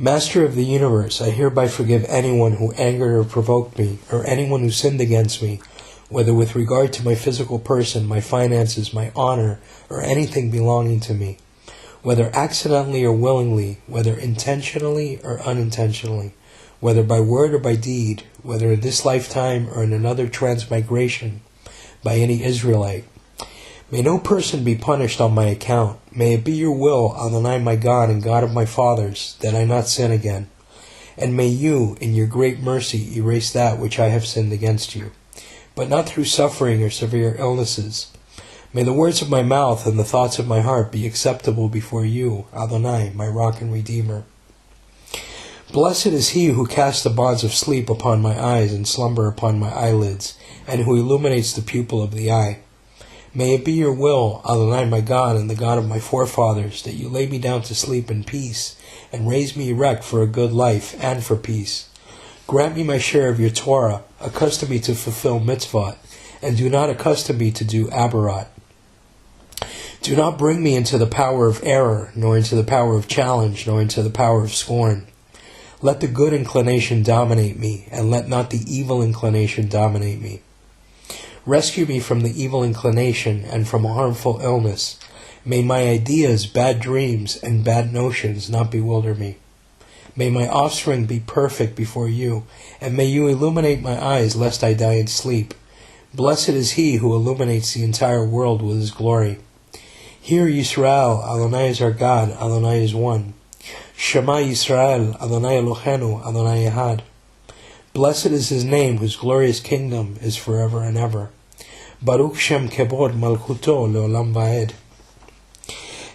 Master of the universe, I hereby forgive anyone who angered or provoked me, or anyone who sinned against me, whether with regard to my physical person, my finances, my honor, or anything belonging to me, whether accidentally or willingly, whether intentionally or unintentionally, whether by word or by deed, whether in this lifetime or in another transmigration, by any Israelite. May no person be punished on my account. May it be your will, Adonai my God and God of my fathers, that I not sin again. And may you, in your great mercy, erase that which I have sinned against you, but not through suffering or severe illnesses. May the words of my mouth and the thoughts of my heart be acceptable before you, Adonai, my rock and redeemer. Blessed is he who casts the bonds of sleep upon my eyes and slumber upon my eyelids, and who illuminates the pupil of the eye. May it be your will, Adonai my God and the God of my forefathers, that you lay me down to sleep in peace, and raise me erect for a good life and for peace. Grant me my share of your Torah, accustom me to fulfill mitzvot, and do not accustom me to do aberrat. Do not bring me into the power of error, nor into the power of challenge, nor into the power of scorn. Let the good inclination dominate me, and let not the evil inclination dominate me. Rescue me from the evil inclination and from harmful illness. May my ideas, bad dreams, and bad notions not bewilder me. May my offspring be perfect before you, and may you illuminate my eyes lest I die in sleep. Blessed is he who illuminates the entire world with his glory. Hear Yisrael, Adonai is our God, Adonai is one. Shema Yisrael, Adonai Eloheinu, Adonai Echad. Blessed is his name, whose glorious kingdom is forever and ever. Baruch Shem Kebod Malchuto Leolam Vaed.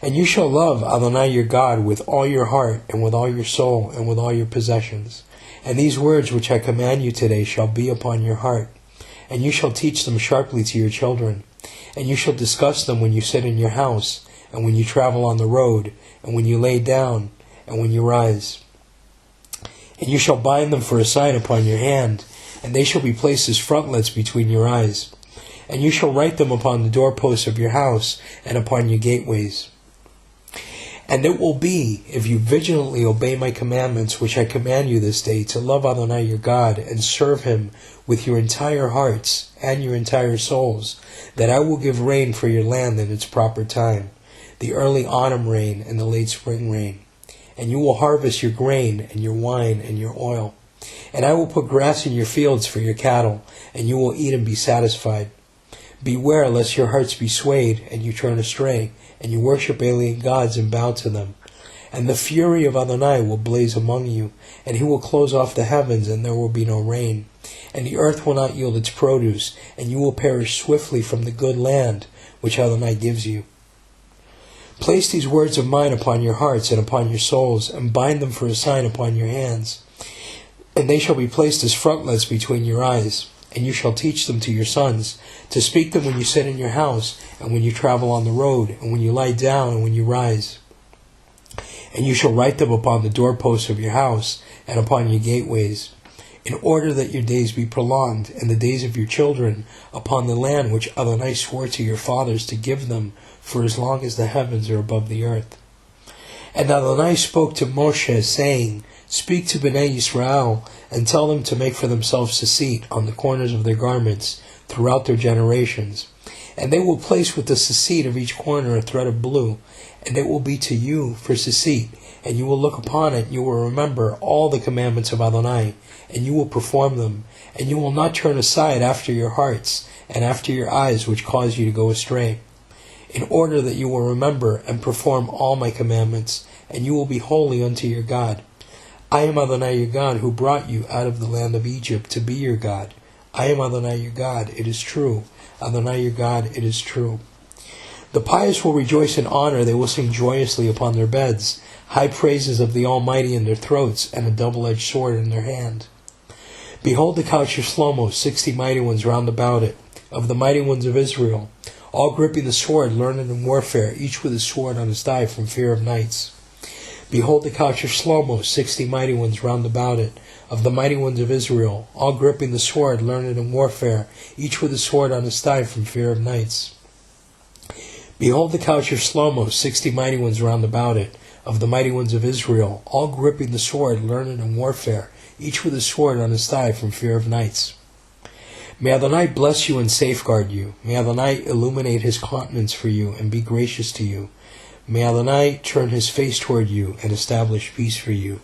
And you shall love Adonai your God with all your heart, and with all your soul, and with all your possessions. And these words which I command you today shall be upon your heart. And you shall teach them sharply to your children. And you shall discuss them when you sit in your house, and when you travel on the road, and when you lay down, and when you rise. And you shall bind them for a sign upon your hand, and they shall be placed as frontlets between your eyes. And you shall write them upon the doorposts of your house, and upon your gateways. And it will be, if you vigilantly obey my commandments, which I command you this day, to love Adonai your God, and serve him with your entire hearts and your entire souls, that I will give rain for your land in its proper time, the early autumn rain and the late spring rain. And you will harvest your grain, and your wine, and your oil. And I will put grass in your fields for your cattle, and you will eat and be satisfied. Beware lest your hearts be swayed, and you turn astray, and you worship alien gods and bow to them. And the fury of Adonai will blaze among you, and he will close off the heavens, and there will be no rain. And the earth will not yield its produce, and you will perish swiftly from the good land which Adonai gives you. Place these words of mine upon your hearts and upon your souls, and bind them for a sign upon your hands. And they shall be placed as frontlets between your eyes. And you shall teach them to your sons, to speak them when you sit in your house, and when you travel on the road, and when you lie down, and when you rise. And you shall write them upon the doorposts of your house, and upon your gateways, in order that your days be prolonged, and the days of your children, upon the land which Adonai swore to your fathers to give them, for as long as the heavens are above the earth. And Adonai spoke to Moshe, saying, Speak to Bnei Yisrael, and tell them to make for themselves seceit on the corners of their garments throughout their generations. And they will place with the seceit of each corner a thread of blue, and it will be to you for seceit, and you will look upon it, and you will remember all the commandments of Adonai, and you will perform them, and you will not turn aside after your hearts, and after your eyes which cause you to go astray, in order that you will remember and perform all my commandments, and you will be holy unto your God. I am Adonai your God, who brought you out of the land of Egypt to be your God. I am Adonai your God, it is true. Adonai your God, it is true. The pious will rejoice in honor, they will sing joyously upon their beds, high praises of the Almighty in their throats, and a double-edged sword in their hand. Behold the couch of Shlomo, 60 mighty ones round about it, of the mighty ones of Israel, all gripping the sword, learned in warfare, each with his sword on his thigh from fear of knights. Behold the couch of Shlomo, 60 mighty ones round about it, of the mighty ones of Israel, all gripping the sword, learned in warfare, each with his sword on his thigh from fear of knights. Behold the couch of Shlomo, 60 mighty ones round about it, of the mighty ones of Israel, all gripping the sword, learned in warfare, each with a sword on his thigh from fear of knights. May Adonai bless you and safeguard you. May Adonai illuminate his countenance for you and be gracious to you. May Adonai turn his face toward you and establish peace for you.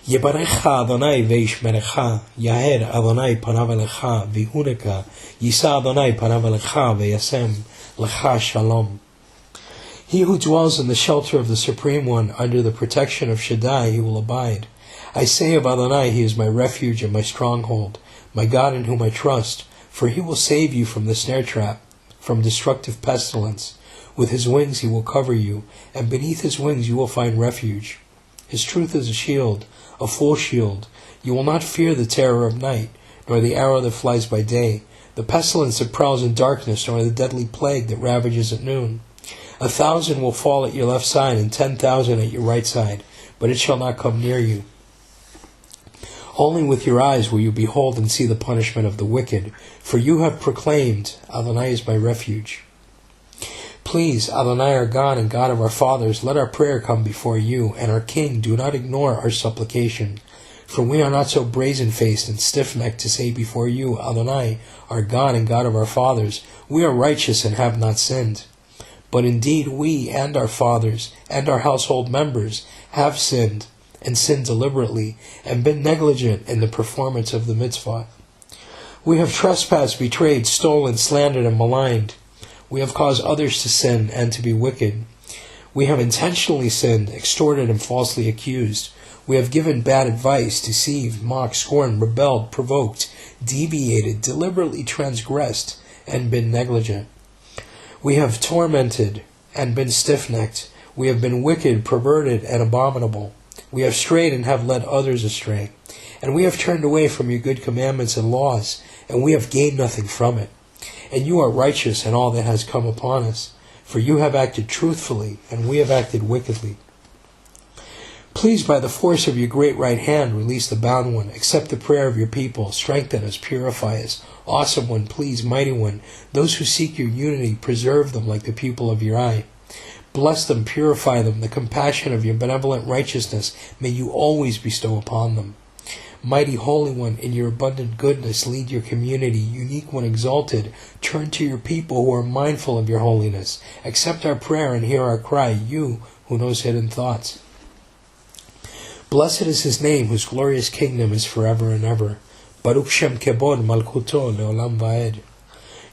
Yebarecha Adonai veishmerecha, Yaher Adonai panav elecha vihuneka, Yisa Adonai panav elecha veyasem lecha shalom. He who dwells in the shelter of the Supreme One, under the protection of Shaddai, he will abide. I say of Adonai, he is my refuge and my stronghold, my God in whom I trust, for he will save you from the snare trap, from destructive pestilence. With his wings he will cover you, and beneath his wings you will find refuge. His truth is a shield, a full shield. You will not fear the terror of night, nor the arrow that flies by day, the pestilence that prowls in darkness, nor the deadly plague that ravages at noon. 1,000 will fall at your left side, and 10,000 at your right side, but it shall not come near you. Only with your eyes will you behold and see the punishment of the wicked, for you have proclaimed, Adonai is my refuge. Please, Adonai our God and God of our fathers, let our prayer come before you, and our King, do not ignore our supplication. For we are not so brazen-faced and stiff-necked to say before you, Adonai, our God and God of our fathers, we are righteous and have not sinned. But indeed we and our fathers and our household members have sinned, and sinned deliberately, and been negligent in the performance of the mitzvah. We have trespassed, betrayed, stolen, slandered, and maligned. We have caused others to sin and to be wicked. We have intentionally sinned, extorted, and falsely accused. We have given bad advice, deceived, mocked, scorned, rebelled, provoked, deviated, deliberately transgressed, and been negligent. We have tormented and been stiff-necked. We have been wicked, perverted, and abominable. We have strayed and have led others astray. And we have turned away from your good commandments and laws, and we have gained nothing from it. And you are righteous in all that has come upon us, for you have acted truthfully, and we have acted wickedly. Please, by the force of your great right hand, release the bound one. Accept the prayer of your people. Strengthen us, purify us. Awesome one, please, mighty one. Those who seek your unity, preserve them like the pupil of your eye. Bless them, purify them. The compassion of your benevolent righteousness may you always bestow upon them. Mighty Holy One, in your abundant goodness, lead your community. Unique One, exalted, turn to your people who are mindful of your holiness. Accept our prayer and hear our cry, you who knows hidden thoughts. Blessed is his name, whose glorious kingdom is forever and ever. Baruch Shem Kebod Malchuto Leolam Vaed.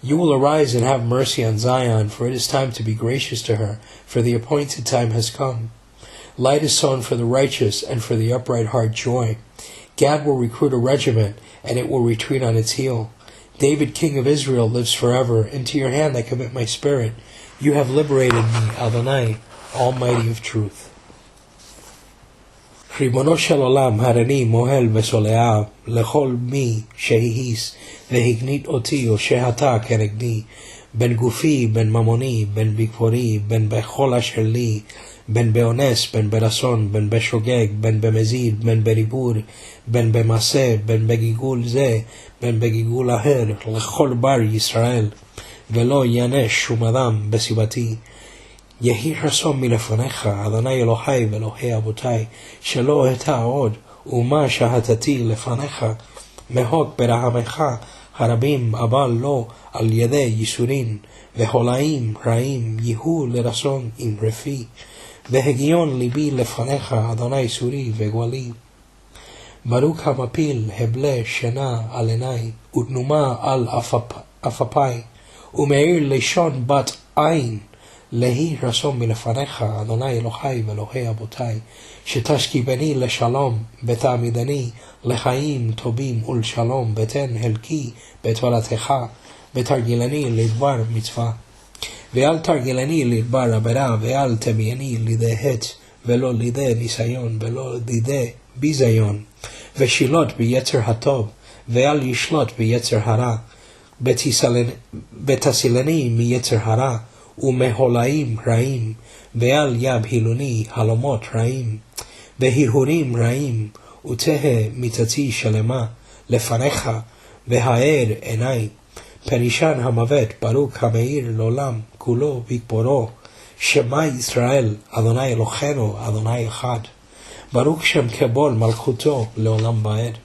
You will arise and have mercy on Zion, for it is time to be gracious to her, for the appointed time has come. Light is sown for the righteous, and for the upright heart joy. Gad will recruit a regiment, and it will retreat on its heel. David, King of Israel, lives forever. Into your hand I commit my spirit. You have liberated me, Adonai, Almighty of truth. ריבונו של עולם, הריני מוהל וסולח לכל מי שההיס והגנית אותי או שהתה כנגדי, בין גופי, בין ממוני, בין בכפורי, בין בכל אשר לי, בין באונס, בין ברצון, בין בשוגג, בין במזיד, בין בריבור, בין במעשה, בין בגיגול זה, בין בגיגול אחר, לכל בר ישראל, ולא יענש שום אדם בסיבתי. יהי רצון מלפניך, אדוני אלוהי ואלוהי אבותי, שלא אהתה עוד, ומה שהתתי לפניך, מהוק ברחמך הרבים, אבל לא על ידי ייסורין, והולעים רעים יהיו לרצון עם רפי, והגיון ליבי לפניך, אדוני סורי וגואלי. ברוך המפיל הבלה שינה על עיני, ותנומה על אפפי, ומאיר לשון בת עין, להי רצון מלפניך, אדוני אלוהי ואלוהי אבותי, שתשכיבני לשלום, ותעמידני לחיים טובים ולשלום, ותן חלקי בתורתך, ותרגילני לדבר מצווה. ואל תרגילני לדבר עבירה, ואל תביאני לידי חטא, ולא לידי ניסיון, ולא לידי ביזיון, ושילוט ביצר הטוב, ואל ישלוט ביצר הרע, ותסילני מיצר הרע, ומהולעים רעים, ואל יבהילוני חלומות רעים, והרהורים רעים, ותהא מיתתי שלמה לפניך, והאר עיני. פרישן המוות, ברוך המאיר לעולם כולו בגבורו, Shema Israel, Adonai Eloheinu, Adonai Echad. Baruch Shem Kebol Malchuto Leolam Vaed.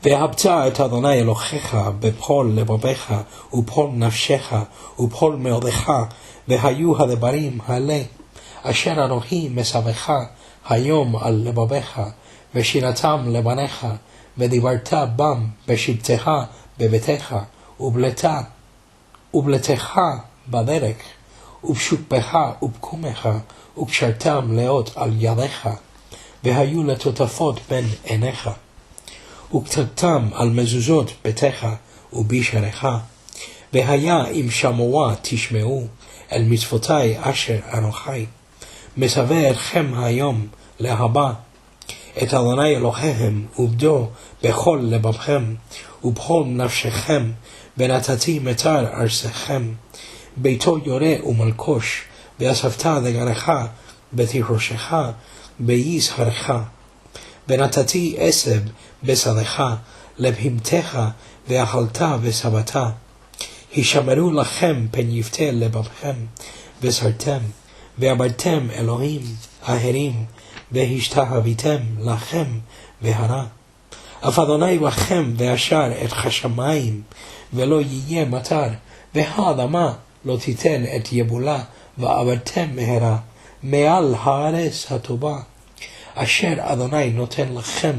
ואהבת את אדוני אלוהיך בכל לבביך ובכל נפשך ובכל מאודך, והיו הדברים האלה אשר אנוכי מצווך היום על לבביך, ושינתם לבניך, ודיברת בם בשבתך בביתך, ובלתך בדרך, ובשוקבך ובקומך, וקשרתם לאות על ידיך, והיו לטוטפות בין עיניך. וכתבתם על מזוזות ביתך ובשעריך, והיה אם שמוע תשמעו אל מצוותי אשר אנוכי מצווה אתכם היום להבא את אדוני אלוהיכם עובדו בכל לבבכם ובכל נפשכם, ונתתי מטר ארצכם ביתו יורה ומלקוש, ואספת לגרך בתירושך ביזהרך, ונתתי עשב בשדך לבהמתך ואכלת ושבעת. הישמרו לכם פן יפתה לבבכם וסרתם, ועבדתם אלוהים אחרים והשתחוויתם לכם והרע. אף אדוני לכם ואשר את השמיים ולא יהיה מטר, והאדמה לא תיתן את יבולה, ועבדתם מהרה מעל הארץ הטובה אשר אדוני נותן לכם,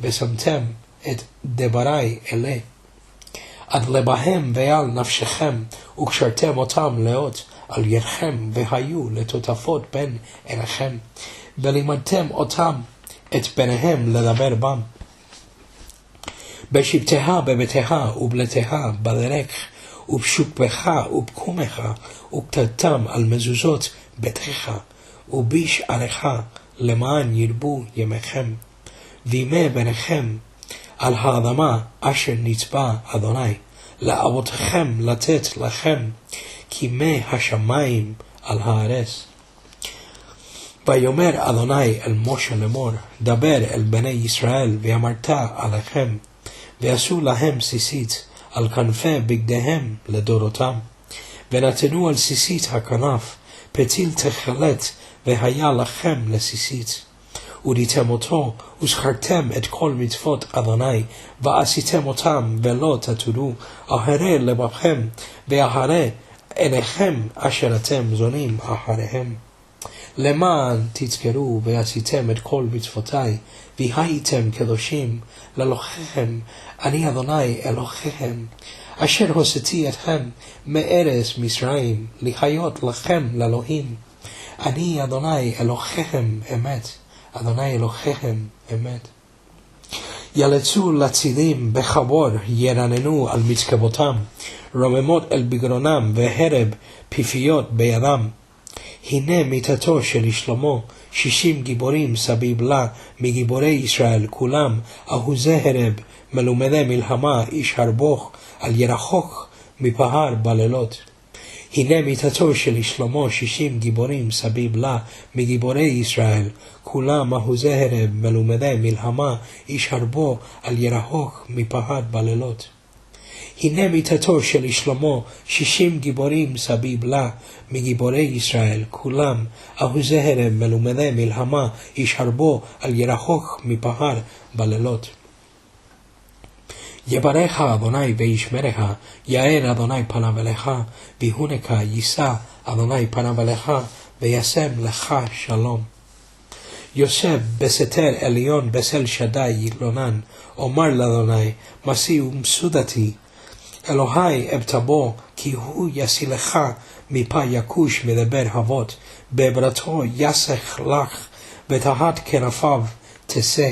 ושמתם את דברי אלה עד לבהם ועל נפשכם, וקשרתם אותם לאות על ידכם, והיו לטוטפות בין עיניכם, ולימדתם אותם את בניהם לדבר בם בשבתך בביתך ובלתך בדרך, ובשוקבך ובקומך, וכתבתם על מזוזות ביתך ובשעריך, למען ירבו ימיכם וימי בניכם על האדמה אשר נצבע אדוני לאבותיכם לתת לכם כימי השמיים על הארץ. ויאמר אדוני אל משה לאמור, דבר אל בני ישראל ואמרת עליכם, ועשו להם סיסית על כנפי בגדיהם לדורותם, ונתנו על סיסית הכנף פתיל תכלת, והיה לכם לסיסית. ודיתם אותו, וזכרתם את כל מצוות אדוני, ועשיתם אותם, ולא תתורו אחרי לבבכם, ואחרי עיניכם אשר אתם זונים אחריהם. למען תזכרו ועשיתם את כל מצוותי, והייתם קדושים לאלוהיכם, אני אדוני אלוהיכם, אשר הוצאתי אתכם מארץ מצרים, להיות לכם לאלוהים. אני אדוני אלוהיכם אמת, אדוני אלוהיכם אמת. ילצו לצידים בחבור, ירננו על מצקבותם, רוממות אל בגרונם, והרב פיפיות בידם. הנה מיתתו של שלמה, 60 גיבורים סביב לה, מגיבורי ישראל כולם, אחוזי הרב, מלומדי מלחמה, איש הרבוך, על ירחוק מפהר בלילות. הנה מיתתו של שלמה, 60 גיבורים סביב לה, מגיבורי ישראל כולם, אחוזי הרב, מלומדי מלחמה, איש הרבו, על ירחוק מפהר בלילות. הנה מיתתו של שלמה, 60 גיבורים סביב לה, מגיבורי ישראל כולם, אחוזי הרב, מלומדי מלחמה, איש הרבו, על ירחוק מפהר בלילות. יברך אדוני וישמרך, יאר אדוני פניו אליך, ויהונך יישא אדוני פניו אליך, וישם לך שלום. יוסף בסתר עליון בסל שדי יתלונן, אומר לאדוני, מסי ומסודתי, אלוהי אבטבו, כי הוא יסילך מפה יקוש מדבר אבות, בעברתו יסך לך, ותחת כנפיו תשא,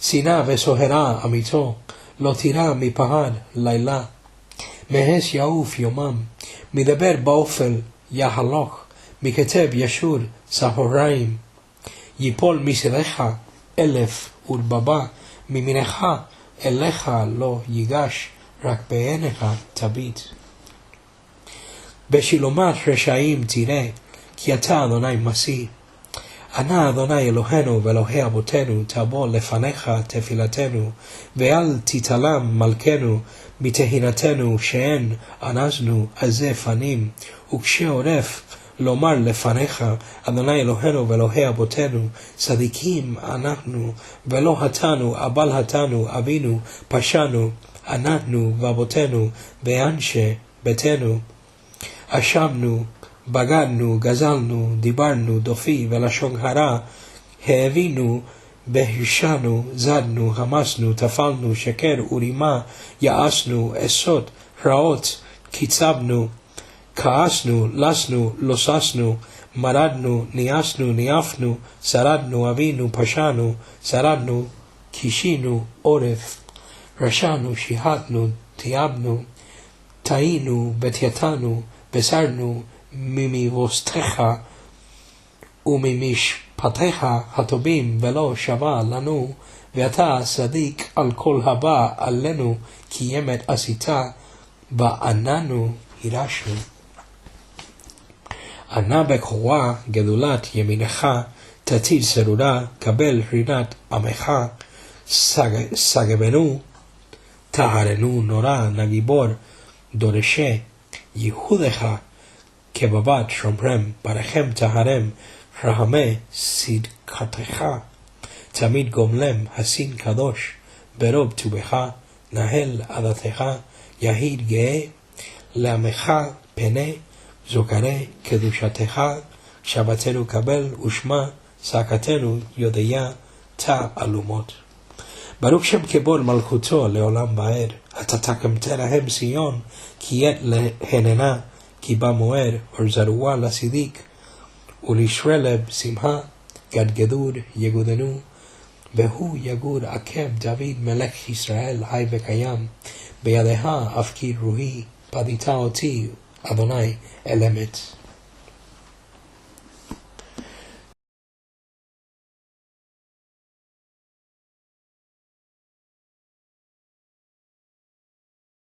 שנאה וסוהרה אמיתו, לא תירא מפהר לילה, מהס יעוף יומם, מדבר באופל יהלוך, מכתב ישור צהריים, ייפול מסלך 1000 ולבבה, ממינך אליך לא ייגש, רק בעיניך תביט. בשילומת רשעים תראה, כי אתה אדוני מסי. ענה אדוני אלוהינו ואלוהי אבותינו, תבוא לפניך תפילתנו, ואל תתעלם מלכנו מתהינתנו, שאין ענזנו עזי פנים, וקשה עורף לומר לפניך, אדוני אלוהינו ואלוהי אבותינו, צדיקים אנחנו, ולא חטאנו, אבל חטאנו, אבינו, פשענו, אנחנו ואבותינו, ואנשי ביתנו. אשמנו, בגדנו, גזלנו, דיברנו, דופי ולשון הרע, האבינו, והרשענו, זדנו, המסנו, טפלנו, שקר ורימה, יעשנו, עשות, רעות, קיצבנו, כעסנו, לסנו, לוססנו, מרדנו, ניאסנו, ניאפנו, שרדנו, אבינו, פשענו, שרדנו, קישינו, עורף, רשענו, שיחתנו, תיאבנו, טעינו, בתייתנו, בסרנו, ממבוסתך וממשפטיך הטובים ולא שווה לנו, ואתה צדיק על כל הבא עלינו, כי אמת עשית ועננו הירשנו. ענה בכורה גדולת ימינך, תתיד סרורה, קבל רינת עמך, סגבנו, טהרנו נורא, נגיבור, דורשי, יהודך, כבבת שומרם, ברכם טהרם, רחמי צדקתך, תמיד גומלם, הסין קדוש, ברוב טובך, נהל עדתך, יהיד גאה, לעמך פנה, זוכרי קדושתך, שבתנו קבל ושמע, צעקתנו יודע תעלומות. ברוך שם כבוד מלכותו לעולם ועד, אתה תקמת להם ציון, כי עת להננה, כי בא מועד, אור זרוע לצדיק, ולישרי לב שמחה, גד גדוד יגודנו, והוא יגוד עקב דוד מלך ישראל חי וקיים, בידך אפקיד רוחי, פדית אותי, אדוני אל אמת.